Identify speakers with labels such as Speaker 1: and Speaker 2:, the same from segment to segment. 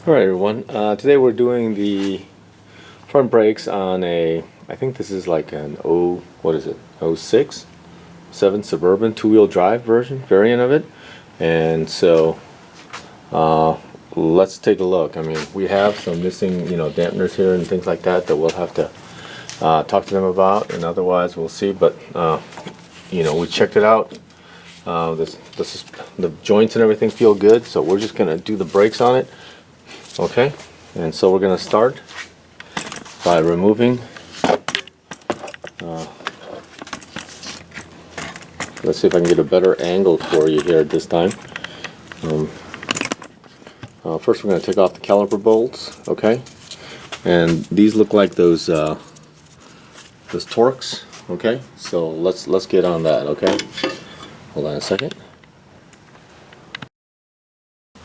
Speaker 1: Alright everyone, today we're doing the front brakes on a, I think this is like an what is it, 06, 7 Suburban two-wheel drive variant of it. And so let's take a look. I mean, we have some missing, dampeners here and things like that we'll have to talk to them about, and otherwise we'll see. But we checked it out. This is, the joints and everything feel good, so we're just gonna do the brakes on it. Okay, and so we're going to start by removing, let's see if I can get a better angle for you here this time. First we're going to take off the caliper bolts, okay, and these look like those Torx, okay, so let's get on that, okay. Hold on a second.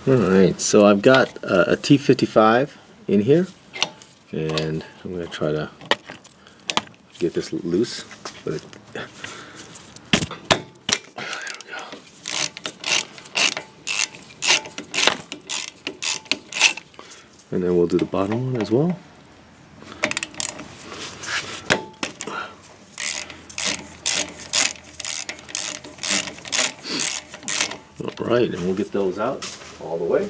Speaker 1: Alright, so I've got a T55 in here, and I'm going to try to get this loose. But there we go. And then we'll do the bottom one as well. Alright, and we'll get those out all the way.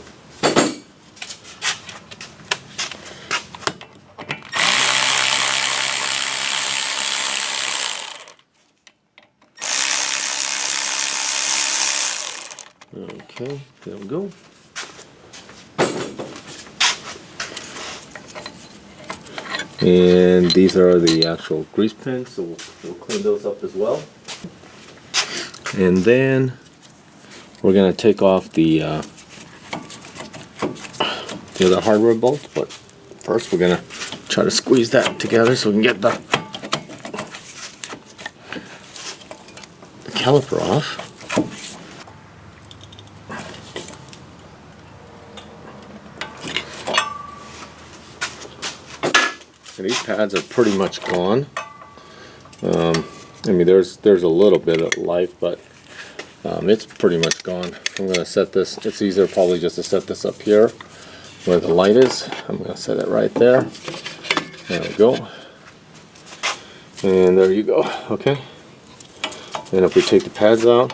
Speaker 1: Okay, there we go. And these are the actual grease pins, so we'll clean those up as well. And then we're going to take off the other hardware bolt, but first we're going to try to squeeze that together so we can get the caliper off. And these pads are pretty much gone. I mean, there's a little bit of life, but it's pretty much gone. I'm going to set this, it's easier probably just to set this up here where the light is. I'm going to set it right there. There we go. And there you go. Okay. And if we take the pads out,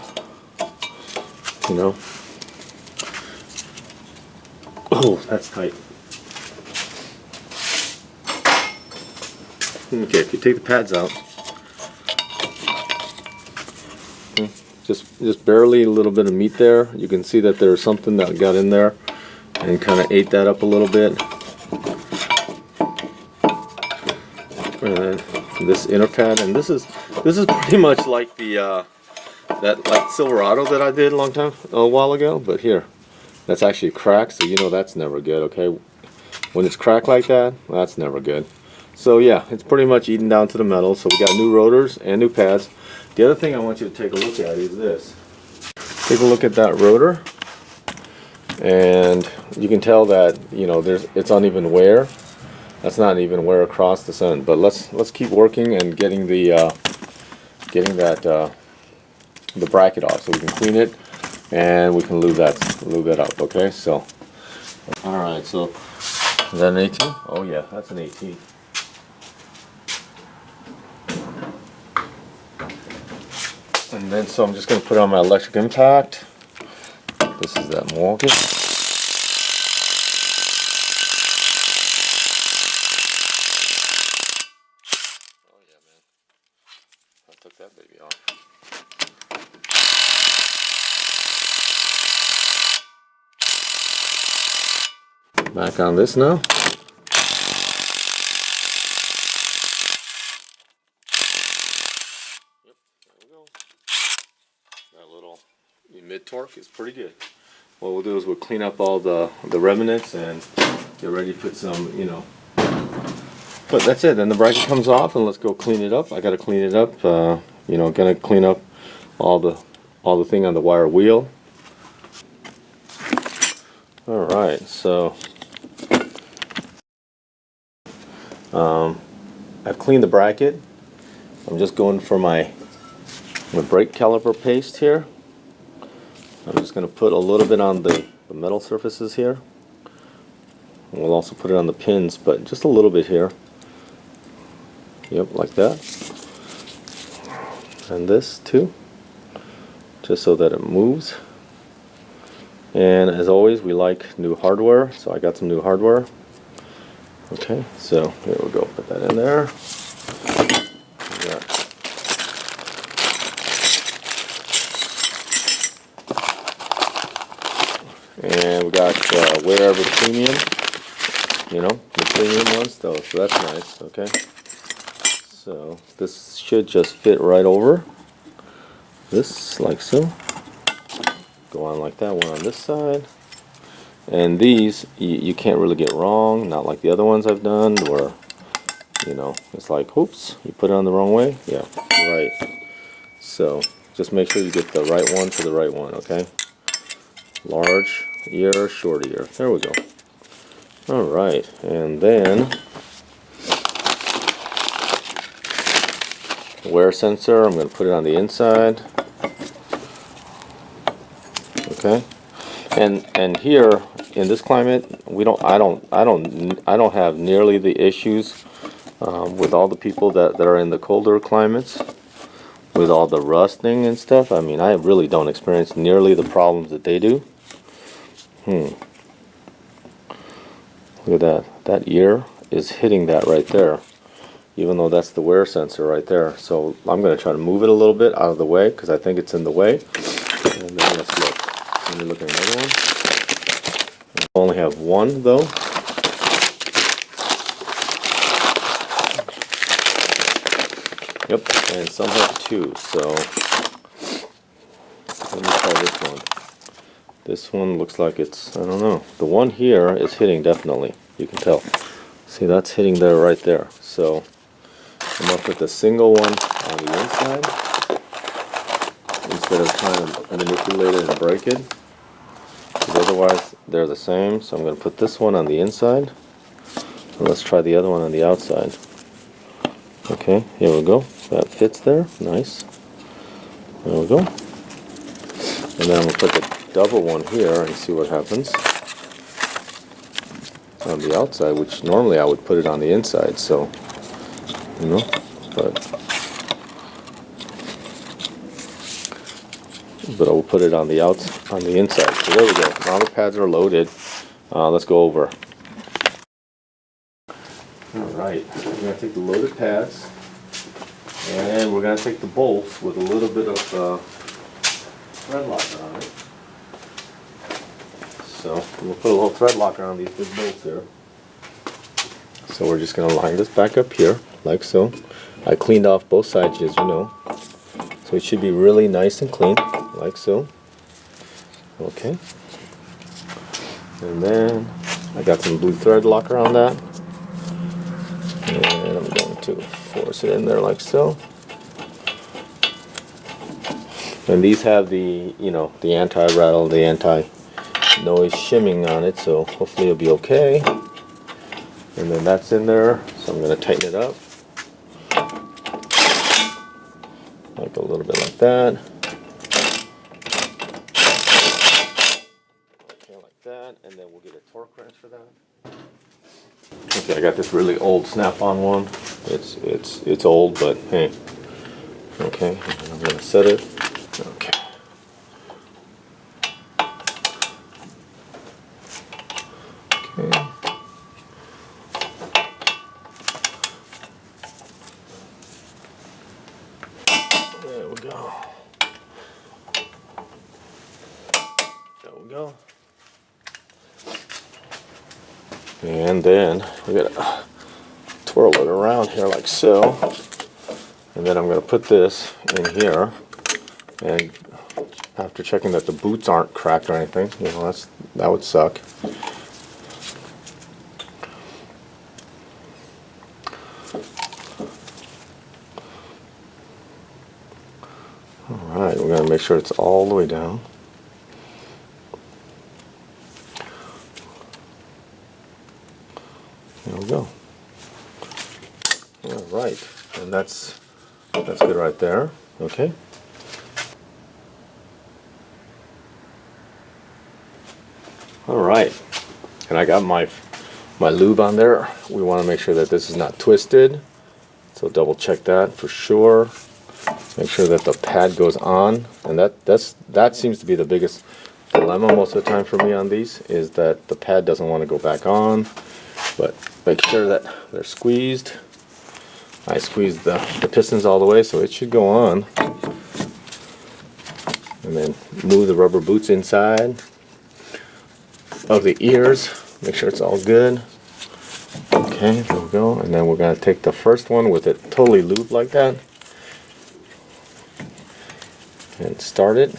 Speaker 1: oh, that's tight. Okay, if you take the pads out, just barely a little bit of meat there. You can see that there's something that got in there and kind of ate that up a little bit. And this inner pad, and this is pretty much like the that Silverado that I did a while ago. But here, that's actually cracked, so that's never good. Okay, when it's cracked like that, that's never good. So yeah, it's pretty much eaten down to the metal. So we got new rotors and new pads. The other thing I want you to take a look at is this. Take a look at that rotor, and you can tell that it's uneven wear. That's not even wear across the sun. But let's keep working and getting the bracket off so we can clean it and we can lube that up. Okay, so all right. So is that an 18? Oh yeah, that's an 18. And then, so I'm just going to put on my electric impact. This is that Milwaukee. Oh yeah, man. I took that baby off. Back on this now. Yep, there we go. That little mid torque is pretty good. What we'll do is we'll clean up all the remnants and get ready to put some, But that's it. Then the bracket comes off, and let's go clean it up. I got to clean it up. Gonna clean up all the thing on the wire wheel. All right, so I've cleaned the bracket. I'm just going for my brake caliper paste here. I'm just going to put a little bit on the metal surfaces here. We'll also put it on the pins, but just a little bit here. Yep, like that. And this too, just so that it moves. And as always, we like new hardware, so I got some new hardware. Okay, so here we go, put that in there. And we got wherever premium, you know, the premium ones though, so that's nice. Okay, so this should just fit right over this, like so. Go on like that, one on this side. And these, you can't really get wrong, not like the other ones I've done where, you know, it's like, oops, you put it on the wrong way. Yeah, right. So just make sure you get the right one for the right one, okay? Large ear, short ear. There we go. All right, and then wear sensor. I'm going to put it on the inside. Okay, and here in this climate, I don't have nearly the issues with all the people that are in the colder climates with all the rusting and stuff. I mean, I really don't experience nearly the problems that they do. Look at that. That ear is hitting that right there, even though that's the wear sensor right there. So I'm going to try to move it a little bit out of the way because I think it's in the way. And then let's look. Let me look at another one. I only have one though. Yep, and some have two. So let me try this one. This one looks like it's, I don't know. The one here is hitting definitely. You can tell. See, that's hitting there right there. So I'm going to put the single one on the inside instead of trying to manipulate it and break it. Because otherwise they're the same. So I'm going to put this one on the inside. And let's try the other one on the outside. Okay, here we go. That fits there. Nice. There we go. And then I'm going to put the double one here and see what happens on the outside, which normally I would put it on the inside, so you know, but I will put it on the on the inside. So there we go. Now the pads are loaded. Let's go over. Alright, we're going to take the loaded pads and we're going to take the bolts with a little bit of thread locker on it. So we'll put a little thread locker on these big bolts here. So we're just going to line this back up here, like so. I cleaned off both sides, as you know. So it should be really nice and clean, like so. Okay. And then I got some blue thread locker on that. And I'm going to force it in there like so. And these have the, you know, the anti-rattle, the anti-noise shimming on it, so hopefully it'll be okay. And then that's in there, so I'm going to tighten it up. Like a little bit like that. Okay, like that, and then we'll get a torque wrench for that. Okay, I got this really old snap-on one. It's old, but hey. Okay, I'm going to set it. Okay. Okay. There we go. There we go. And then we're gonna twirl it around here like so. And then I'm gonna put this in here. And after checking that the boots aren't cracked or anything, you know, that would suck. Alright, we're gonna make sure it's all the way down. There we go. Alright, and that's good right there. Okay. Alright, and I got my my lube on there. We want to make sure that this is not twisted, so double check that for sure. Make sure that the pad goes on, and that seems to be the biggest dilemma most of the time for me on these, is that the pad doesn't want to go back on. But make sure that they're squeezed. I squeezed the pistons all the way, so it should go on. And then move the rubber boots inside of the ears. Make sure it's all good. Okay, there we go. And then we're going to take the first one with it totally lubed like that and start it,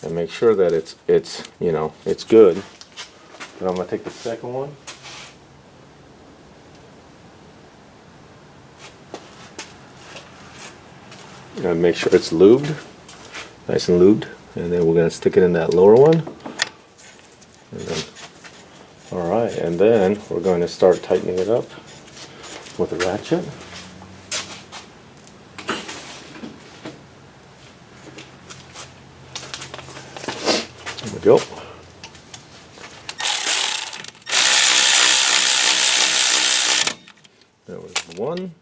Speaker 1: and make sure that it's you know, it's good. And I'm going to take the second one. And make sure it's lubed, nice and lubed, and then we're going to stick it in that lower one. And then, all right, and then we're going to start tightening it up with a ratchet. There we go. There was one.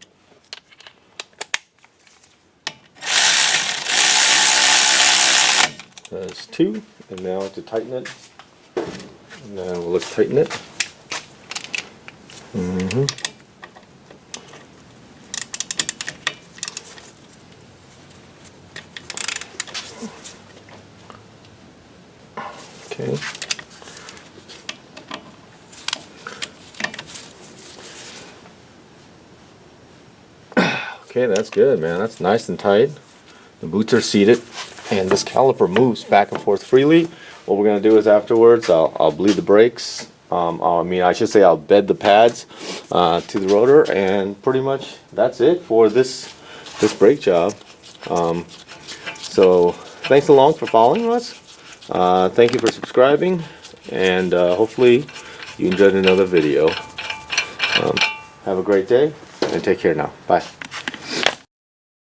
Speaker 1: There's two, and now to tighten it, and then let's tighten it. Okay. Okay, that's good, man. That's nice and tight. The boots are seated, and this caliper moves back and forth freely. What we're going to do is afterwards, I'll bleed the brakes. I should say I'll bed the pads to the rotor, and pretty much that's it for this brake job. So thanks along for following us. Thank you for subscribing, and hopefully you enjoyed another video. Have a great day, and take care now. Bye.